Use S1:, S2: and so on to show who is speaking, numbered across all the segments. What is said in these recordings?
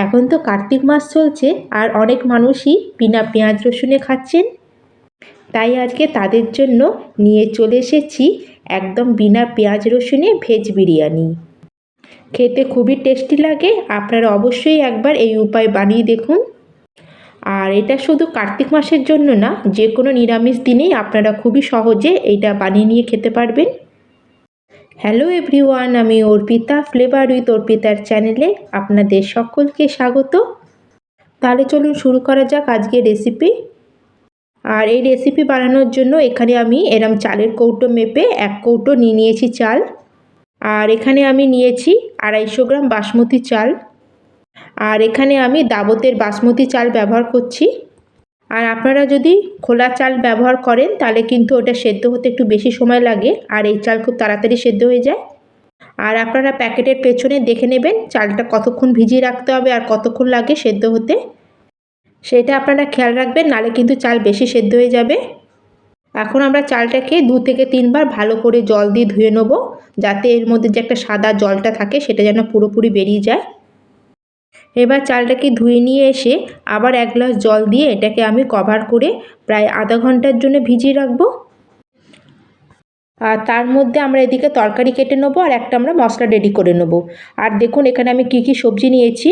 S1: এখন তো কার্তিক মাস চলছে আর অনেক মানুষই বিনা পেঁয়াজ রসুনে খাচ্ছেন, তাই আজকে তাদের জন্য নিয়ে চলে এসেছি একদম বিনা পেঁয়াজ রসুনে ভেজ বিরিয়ানি। খেতে খুবই টেস্টি লাগে, আপনারা অবশ্যই একবার এই উপায় বানিয়ে দেখুন। আর এটা শুধু কার্তিক মাসের জন্য না, যে কোনো নিরামিষ দিনেই আপনারা খুবই সহজে এইটা বানিয়ে নিয়ে খেতে পারবেন। হ্যালো এভরিওয়ান, আমি অর্পিতা, ফ্লেভার উইথ অর্পিতার চ্যানেলে আপনাদের সকলকে স্বাগত। তাহলে চলুন শুরু করা যাক আজকের রেসিপি। আর এই রেসিপি বানানোর জন্য এখানে আমি এরম চালের কৌটো মেপে 1 কৌটো নিয়ে নিয়েছি চাল। আর এখানে আমি নিয়েছি 250 গ্রাম বাসমতি চাল। আর এখানে আমি দাবতের বাসমতি চাল ব্যবহার করছি। আর আপনারা যদি খোলা চাল ব্যবহার করেন তাহলে কিন্তু ওটা সেদ্ধ হতে একটু বেশি সময় লাগে, আর এই চাল খুব তাড়াতাড়ি সেদ্ধ হয়ে যায়। আর আপনারা প্যাকেটের পেছনে দেখে নেবেন চালটা কতক্ষণ ভিজিয়ে রাখতে হবে আর কতক্ষণ লাগে সেদ্ধ হতে, সেটা আপনারা খেয়াল রাখবেন, নাহলে কিন্তু চাল বেশি সেদ্ধ হয়ে যাবে। এখন আমরা চালটাকে 2 থেকে 3 বার ভালো করে জল দিয়ে ধুয়ে নেব, যাতে এর মধ্যে যে একটা সাদা জলটা থাকে সেটা যেন পুরোপুরি বেরিয়ে যায়। এবার চালটাকে ধুয়ে নিয়ে এসে আবার 1 গ্লাস জল দিয়ে এটাকে আমি কভার করে প্রায় আধা ঘন্টার জন্য ভিজিয়ে রাখবো। আর তার মধ্যে আমরা এদিকে তরকারি কেটে নেবো আর একটা আমরা মশলা রেডি করে নেবো। আর দেখুন এখানে আমি কি সবজি নিয়েছি।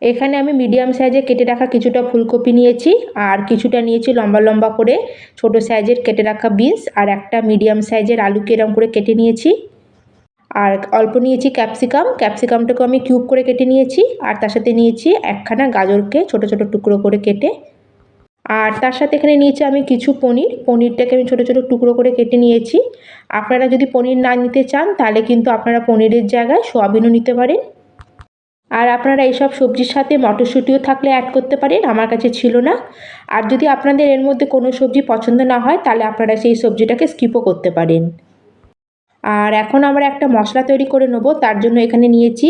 S1: এখানে আমি মিডিয়াম সাইজে কেটে রাখা কিছুটা ফুলকপি নিয়েছি, আর কিছুটা নিয়েছি লম্বা লম্বা করে ছোট সাইজের কেটে রাখা বিনস, আর একটা মিডিয়াম সাইজের আলুকে এরকম করে কেটে নিয়েছি। আর অল্প নিয়েছি ক্যাপসিকামটাকে আমি কিউব করে কেটে নিয়েছি। আর তার সাথে নিয়েছি একখানা গাজরকে ছোট ছোট টুকরো করে কেটে। আর তার সাথে এখানে নিয়েছি আমি কিছু পনিরটাকে আমি ছোট ছোট টুকরো করে কেটে নিয়েছি। আপনারা যদি পনির না নিতে চান তাহলে কিন্তু আপনারা পনিরের জায়গায় সয়াবিনও নিতে পারেন। আর আপনারা এইসব সবজির সাথে মটরশুঁটিও থাকলে অ্যাড করতে পারেন, আমার কাছে ছিল না। আর যদি আপনাদের এর মধ্যে কোনো সবজি পছন্দ না হয় তাহলে আপনারা সেই সবজিটাকে স্কিপও করতে পারেন। আর এখন আমরা একটা মশলা তৈরি করে নেব। তার জন্য এখানে নিয়েছি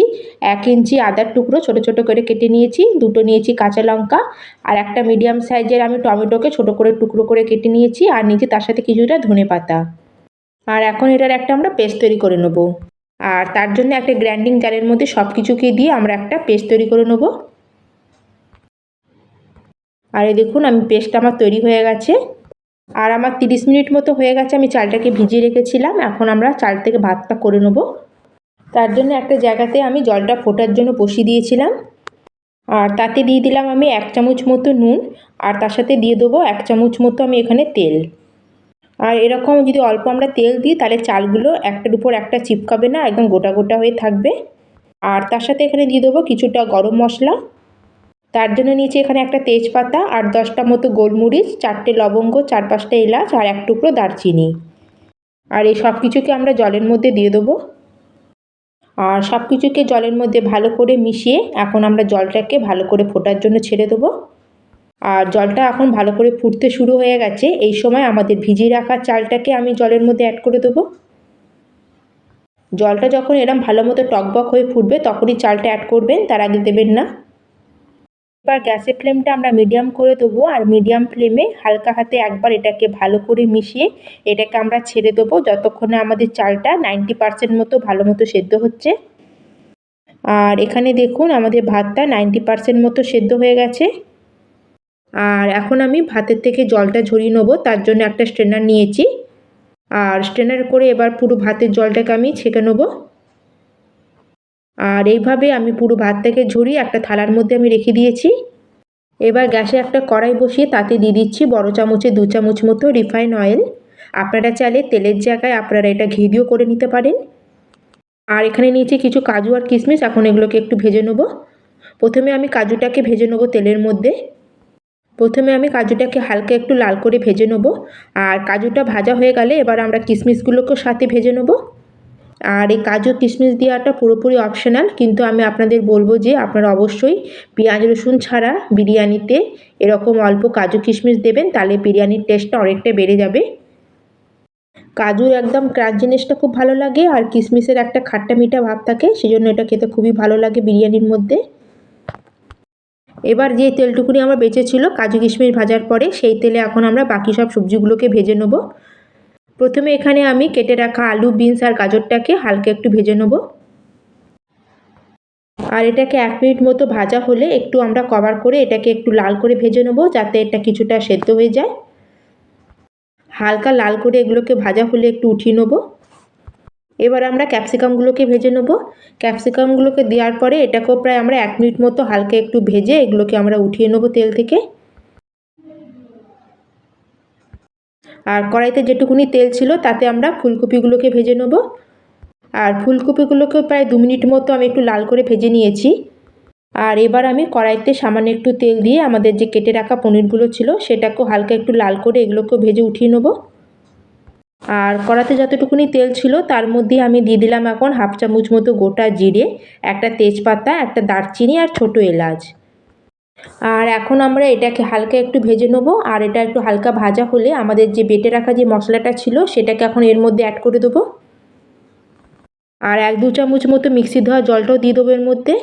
S1: 1 ইঞ্চি আদার টুকরো ছোট ছোট করে কেটে নিয়েছি, 2টো নিয়েছি কাঁচা লঙ্কা, আর একটা মিডিয়াম সাইজের আমি টমেটোকে ছোট করে টুকরো করে কেটে নিয়েছি, আর নিয়েছি তার সাথে কিছুটা ধনেপাতা। আর এখন এটার একটা আমরা পেস্ট তৈরি করে নেব। আর তার জন্য একটা গ্রাইন্ডিং জারের মধ্যে সব কিছুকে দিয়ে আমরা একটা পেস্ট তৈরি করে নেব। আর এই দেখুন আমি পেস্টটা আমার তৈরি হয়ে গেছে। আর আমার 30 মিনিট মতো হয়ে গেছে আমি চালটাকে ভিজিয়ে রেখেছিলাম। এখন আমরা চাল থেকে ভাতটা করে নেব। তার জন্য একটা জায়গাতে আমি জলটা ফোটার জন্য বসিয়ে দিয়েছিলাম। আর তাতে দিয়ে দিলাম আমি 1 চামচ মতো নুন, আর তার সাথে দিয়ে দেবো 1 চামচ মতো আমি এখানে তেল। আর এরকম যদি অল্প আমরা তেল দিই তাহলে চালগুলো একটার উপর একটা চিপকাবে না, একদম গোটা গোটা হয়ে থাকবে। আর তার সাথে এখানে দিয়ে দেবো কিছুটা গরম মশলা। তার জন্য নিচে এখানে একটা তেজপাতা, আর 10টা মতো গোলমরিচ, 4টে লবঙ্গ, 4-5টা এলাচ, আর 1 টুকরো দারচিনি। আর এই সব কিছুকে আমরা জলের মধ্যে দিয়ে দেবো। আর সব কিছুকে জলের মধ্যে ভালো করে মিশিয়ে এখন আমরা জলটাকে ভালো করে ফোটার জন্য ছেড়ে দেবো। আর জলটা এখন ভালো করে ফুটতে শুরু হয়ে গেছে। এই সময় আমাদের ভিজিয়ে রাখা চালটাকে আমি জলের মধ্যে অ্যাড করে দেবো। জলটা যখন এরম ভালো মতো টকবক হয়ে ফুটবে তখনই চালটা অ্যাড করবেন, তার আগে দেবেন না। এবার গ্যাসের ফ্লেমটা আমরা মিডিয়াম করে দেবো, আর মিডিয়াম ফ্লেমে হালকা হাতে একবার এটাকে ভালো করে মিশিয়ে এটাকে আমরা ছেড়ে দেবো যতক্ষণে আমাদের চালটা 90% মতো ভালো মতো সেদ্ধ হচ্ছে। আর এখানে দেখুন আমাদের ভাতটা 90% মতো সেদ্ধ হয়ে গেছে। আর এখন আমি ভাতের থেকে জলটা ঝরিয়ে নেবো, তার জন্য একটা স্ট্রেনার নিয়েছি। আর স্ট্রেনার করে এবার পুরো ভাতের জলটাকে আমি ছেঁকে নেবো। আর এইভাবে আমি পুরো ভাতটাকে ঝরিয়ে একটা থালার মধ্যে আমি রেখে দিয়েছি। এবার গ্যাসে একটা কড়াই বসিয়ে তাতে দিয়ে দিচ্ছি বড় চামচে 2 চামচ মতো রিফাইন অয়েল। আপনারা চাইলে তেলের জায়গায় আপনারা এটা ঘি দিয়েও করে নিতে পারেন। আর এখানে নিয়েছি কিছু কাজু আর কিশমিশ, এখন এগুলোকে একটু ভেজে নেবো। প্রথমে আমি কাজুটাকে ভেজে নেবো তেলের মধ্যে। প্রথমে আমি কাজুটাকে হালকা একটু লাল করে ভেজে নেবো। আর কাজুটা ভাজা হয়ে গেলে এবার আমরা কিশমিশগুলোকেও সাথে ভেজে নেবো। আর এই কাজু কিশমিশ দেওয়াটা পুরোপুরি অপশনাল, কিন্তু আমি আপনাদের বলবো যে আপনারা অবশ্যই পেঁয়াজ রসুন ছাড়া বিরিয়ানিতে এরকম অল্প কাজু কিশমিশ দেবেন, তাহলে বিরিয়ানির টেস্টটা অনেকটা বেড়ে যাবে। কাজুর একদম ক্রাঞ্চিনেসটা খুব ভালো লাগে, আর কিশমিশের একটা খাট্টা মিঠা ভাব থাকে, সেজন্য এটা খেতে খুবই ভালো লাগে বিরিয়ানির মধ্যে। এবার যে তেলটুকুনি আমার বেঁচে ছিল কাজু কিশমিশ ভাজার পরে, সেই তেলে এখন আমরা বাকি সব সবজিগুলোকে ভেজে নেব। প্রথমে এখানে আমি কেটে রাখা আলু, বিনস আর গাজরটাকে হালকা একটু ভেজে নেব। আর এটাকে 1 মিনিট মতো ভাজা হলে একটু আমরা কভার করে এটাকে একটু লাল করে ভেজে নেব, যাতে এটা কিছুটা সেদ্ধ হয়ে যায়। হালকা লাল করে এগুলোকে ভাজা হলে একটু উঠিয়ে নেব। এবার আমরা ক্যাপসিকামগুলোকে ভেজে নেব। ক্যাপসিকামগুলোকে দেওয়ার পরে এটাকেও প্রায় আমরা 1 মিনিট মতো হালকা একটু ভেজে এগুলোকে আমরা উঠিয়ে নেব তেল থেকে। আর কড়াইতে যেটুকুনি তেল ছিল তাতে আমরা ফুলকপিগুলোকে ভেজে নেব। আর ফুলকপিগুলোকে প্রায় 2 মিনিট মতো আমি একটু লাল করে ভেজে নিয়েছি। আর এবার আমি কড়াইতে সামান্য একটু তেল দিয়ে আমাদের যে কেটে রাখা পনিরগুলো ছিল সেটাকেও হালকা একটু লাল করে এগুলোকেও ভেজে উঠিয়ে নেব। আর কড়াতে যতটুকুনি তেল ছিল তার মধ্যে আমি দিয়ে দিলাম এখন 1/2 চামচ মতো গোটা জিরে, একটা তেজপাতা, একটা দারচিনি আর ছোটো এলাচ। আর এখন আমরা এটাকে হালকা একটু ভেজে নেব। আর এটা একটু হালকা ভাজা হলে আমাদের যে বেটে রাখা যে মশলাটা ছিল সেটাকে এখন এর মধ্যে অ্যাড করে দেবো। আর 1-2 চামচ মতো মিক্সি ধোয়া জলটাও দিয়ে দেবো এর মধ্যে।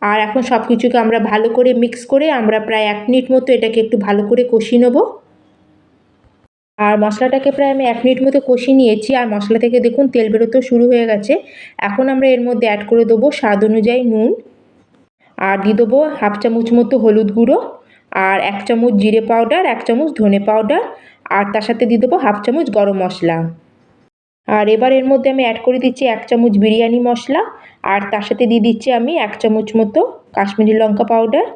S1: আর এখন সব কিছুকে আমরা ভালো করে মিক্স করে আমরা প্রায় 1 মিনিট মতো এটাকে একটু ভালো করে কষিয়ে নেব। আর মশলাটাকে প্রায় আমি 1 মিনিট মতো কষিয়ে নিয়েছি। আর মশলা থেকে দেখুন তেল বেরোতেও শুরু হয়ে গেছে। এখন আমরা এর মধ্যে অ্যাড করে দেবো স্বাদ অনুযায়ী নুন, আর দিয়ে দেবো 1/2 চামচ মতো হলুদ গুঁড়ো, আর 1 চামচ জিরে পাউডার, 1 চামচ ধনে পাউডার, আর তার সাথে দিয়ে দেবো 1/2 চামচ গরম মশলা। আর এবার এর মধ্যে আমি অ্যাড করে দিচ্ছি 1 চামচ বিরিয়ানি মশলা, আর তার সাথে দিয়ে দিচ্ছি আমি 1 চামচ মতো কাশ্মীরি লঙ্কা পাউডার।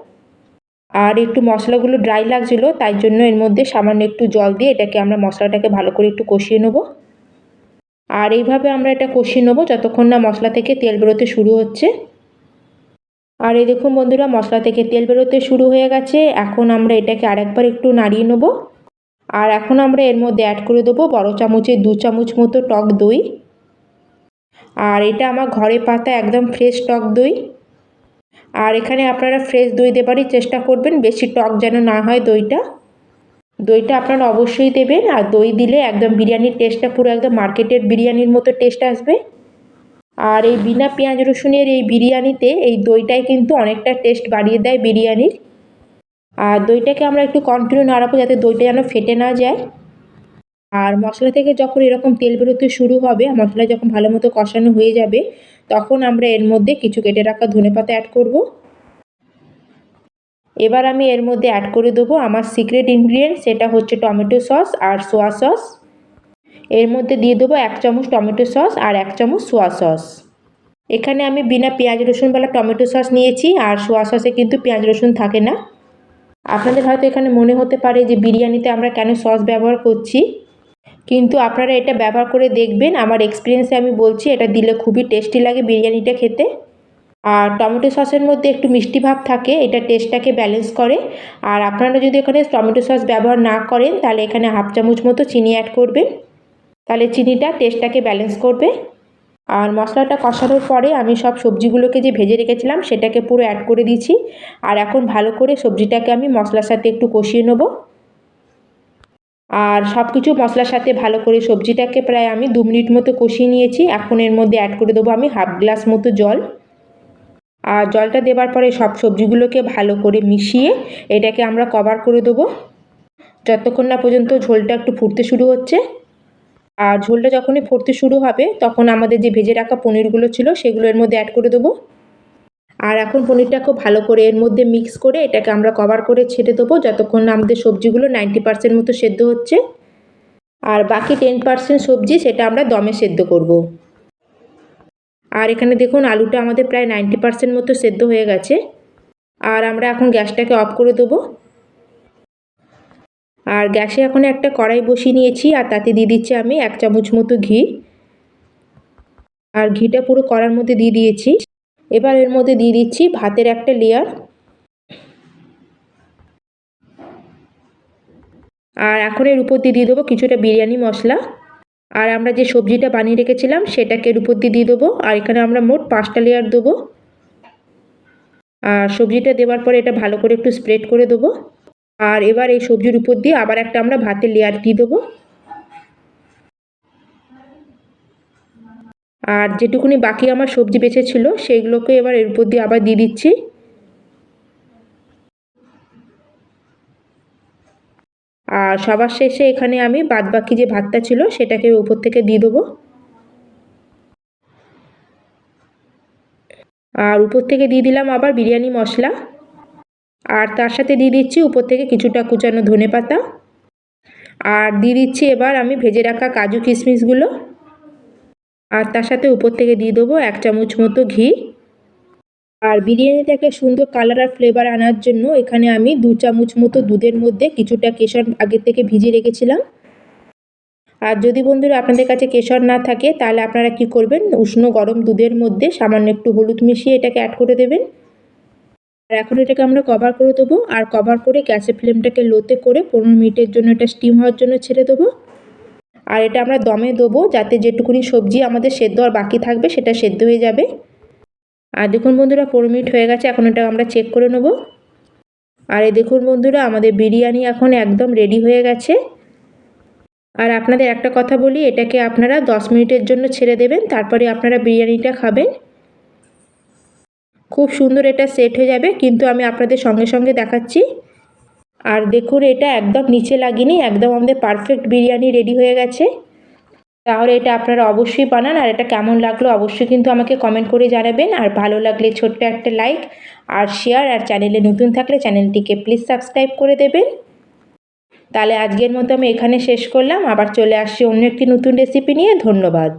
S1: আর একটু মশলাগুলো ড্রাই লাগছিল, তাই জন্য এর মধ্যে সামান্য একটু জল দিয়ে এটাকে আমরা মশলাটাকে ভালো করে একটু কষিয়ে নেব। আর এইভাবে আমরা এটা কষিয়ে নেব যতক্ষণ না মশলা থেকে তেল বেরোতে শুরু হচ্ছে। আর এই দেখুন বন্ধুরা, মশলা থেকে তেল বেরোতে শুরু হয়ে গেছে। এখন আমরা এটাকে আরেকবার একটু নাড়িয়ে নেব। আর এখন আমরা এর মধ্যে অ্যাড করে দেবো বড় চামচে 2 চামচ মতো টক দই। আর এটা আমার ঘরে পাতা একদম ফ্রেশ টক দই। আর এখানে আপনারা ফ্রেশ দই দেবারই চেষ্টা করবেন, বেশি টক যেন না হয় দইটা। দইটা আপনারা অবশ্যই দেবেন। আর দই দিলে একদম বিরিয়ানির টেস্টটা পুরো একদম মার্কেটের বিরিয়ানির মতো টেস্ট আসবে। আর এই বিনা পেঁয়াজ রসুনের এই বিরিয়ানিতে এই দইটাই কিন্তু অনেকটা টেস্ট বাড়িয়ে দেয় বিরিয়ানির। আর দইটাকে আমরা একটু কন্টিনিউ নাড়াবো যাতে দইটা যেন ফেটে না যায়। আর মশলা থেকে যখন এরকম তেল বেরোতে শুরু হবে, মশলা যখন ভালো মতো কষানো হয়ে যাবে, তখন আমরা এর মধ্যে কিছু কেটে রাখা ধনেপাতা অ্যাড করব। এবার আমি এর মধ্যে অ্যাড করে দেবো আমার সিক্রেট ইনগ্রিডিয়েন্ট, সেটা হচ্ছে টমেটো সস আর সোয়া সস। এর মধ্যে দিয়ে দেবো 1 চামচ টমেটো সস আর 1 চামচ সোয়া সস। এখানে আমি বিনা পেঁয়াজ রসুনওয়ালা টমেটো সস নিয়েছি, আর সোয়া সসে কিন্তু পেঁয়াজ রসুন থাকে না। আপনাদের হয়তো এখানে মনে হতে পারে যে বিরিয়ানিতে আমরা কেন সস ব্যবহার করছি, কিন্তু আপনারা এটা ব্যবহার করে দেখবেন। আমার এক্সপিরিয়েন্সে আমি বলছি এটা দিলে খুবই টেস্টি লাগে বিরিয়ানিটা খেতে। আর টমেটো সসের মধ্যে একটু মিষ্টি ভাব থাকে, এটা টেস্টটাকে ব্যালেন্স করে। আর আপনারা যদি এখানে টমেটো সস ব্যবহার না করেন তাহলে এখানে 1/2 চামচ মতো চিনি অ্যাড করবেন, তাহলে চিনিটা টেস্টটাকে ব্যালেন্স করবে। আর মশলাটা কষানোর পরে আমি সব সবজিগুলোকে যে ভেজে রেখেছিলাম সেটাকে পুরো অ্যাড করে দিয়েছি। আর এখন ভালো করে সবজিটাকে আমি মশলার সাথে একটু কষিয়ে নেব। আর সব কিছু মশলার সাথে ভালো করে সবজিটাকে প্রায় আমি 2 মিনিট মতো কষিয়ে নিয়েছি। এখন এর মধ্যে অ্যাড করে দেবো আমি 1/2 গ্লাস মতো জল। আর জলটা দেওয়ার পরে সব সবজিগুলোকে ভালো করে মিশিয়ে এটাকে আমরা কভার করে দেবো যতক্ষণ না পর্যন্ত ঝোলটা একটু ফুটতে শুরু হচ্ছে। আর ঝোলটা যখনই ফুটতে শুরু হবে তখন আমাদের যে ভেজে রাখা পনিরগুলো ছিল সেগুলো এর মধ্যে অ্যাড করে দেবো। আর এখন পনিরটা খুব ভালো করে এর মধ্যে মিক্স করে এটাকে আমরা কভার করে ছেড়ে দেবো যতক্ষণ না আমাদের সবজিগুলো 90% মতো সেদ্ধ হচ্ছে। আর বাকি 10% সবজি সেটা আমরা দমে সেদ্ধ করব। আর এখানে দেখুন আলুটা আমাদের প্রায় 90% মতো সেদ্ধ হয়ে গেছে। আর আমরা এখন গ্যাসটাকে অফ করে দেবো। আর গ্যাসে এখন একটা কড়াই বসিয়ে নিয়েছি, আর তাতে দিয়ে দিচ্ছি আমি 1 চামচ মতো ঘি। আর ঘিটা পুরো কড়ার মধ্যে দিয়ে দিয়েছি। এবার এর মধ্যে দিয়ে দিচ্ছি ভাতের একটা লেয়ার। আর এখন এর উপর দিয়ে দেবো কিছুটা বিরিয়ানি মশলা। আর আমরা যে সবজিটা বানিয়ে রেখেছিলাম সেটাকে এর উপর দিয়ে দেবো। আর এখানে আমরা মোট 5টা লেয়ার দেবো। আর সবজিটা দেওয়ার পরে এটা ভালো করে একটু স্প্রেড করে দেবো। আর এবার এই সবজির উপর দিয়ে আবার একটা আমরা ভাতের লেয়ার দিয়ে দেবো। আর যেটুকুনি বাকি আমার সবজি বেঁচে ছিল সেইগুলোকে এবার এর উপর দিয়ে আবার দিয়ে দিচ্ছি। আর সবার শেষে এখানে আমি বাদবাকি যে ভাতটা ছিল সেটাকে উপর থেকে দিয়ে দেবো। আর উপর থেকে দিয়ে দিলাম আবার বিরিয়ানি মশলা, আর তার সাথে দিয়ে দিচ্ছি উপর থেকে কিছুটা কুচানো ধনেপাতা, আর দিয়ে দিচ্ছি এবার আমি ভেজে রাখা কাজু কিশমিশগুলো, আর তার সাথে উপর থেকে দিয়ে দেবো 1 চামচ মতো ঘি। আর বিরিয়ানিটাকে সুন্দর কালার আর ফ্লেভার আনার জন্য এখানে আমি 2 চামচ মতো দুধের মধ্যে কিছুটা কেশর আগে থেকে ভিজিয়ে রেখেছিলাম। আর যদি বন্ধুরা আপনাদের কাছে কেশর না থাকে তাহলে আপনারা কি করবেন, উষ্ণ গরম দুধের মধ্যে সামান্য একটু হলুদ মিশিয়ে এটাকে অ্যাড করে দেবেন। আর এখন এটাকে আমরা কভার করে দেবো, আর কভার করে গ্যাসের ফ্লেমটাকে লোতে করে 15 মিনিটের জন্য এটা স্টিম হওয়ার জন্য ছেড়ে দেবো। আর এটা আমরা দমে দেবো যাতে যেটুকুনি সবজি আমাদের সেদ্ধ আর বাকি থাকবে সেটা সেদ্ধ হয়ে যাবে। আর দেখুন বন্ধুরা 15 মিনিট হয়ে গেছে, এখন এটা আমরা চেক করে নেব। আর এই দেখুন বন্ধুরা আমাদের বিরিয়ানি এখন একদম রেডি হয়ে গেছে। আর আপনাদের একটা কথা বলি, এটাকে আপনারা 10 মিনিটের জন্য ছেড়ে দেবেন, তারপরে আপনারা বিরিয়ানিটা খাবেন। খুব সুন্দর এটা সেট হয়ে যাবে, কিন্তু আমি আপনাদের সঙ্গে সঙ্গে দেখাচ্ছি। আর দেখুন এটা একদম নিচে লাগেনি, একদম আমাদের পারফেক্ট বিরিয়ানি রেডি হয়ে গেছে। তাহলে এটা আপনারা অবশ্যই বানান, আর এটা কেমন লাগলো অবশ্যই কিন্তু আমাকে কমেন্ট করে জানাবেন। আর ভালো লাগলে ছোট্ট একটা লাইক আর শেয়ার, আর চ্যানেলে নতুন থাকলে চ্যানেলটিকে প্লিজ সাবস্ক্রাইব করে দেবেন। তাহলে আজকের মতো আমি এখানে শেষ করলাম, আবার চলে আসছি অন্য একটি নতুন রেসিপি নিয়ে। ধন্যবাদ।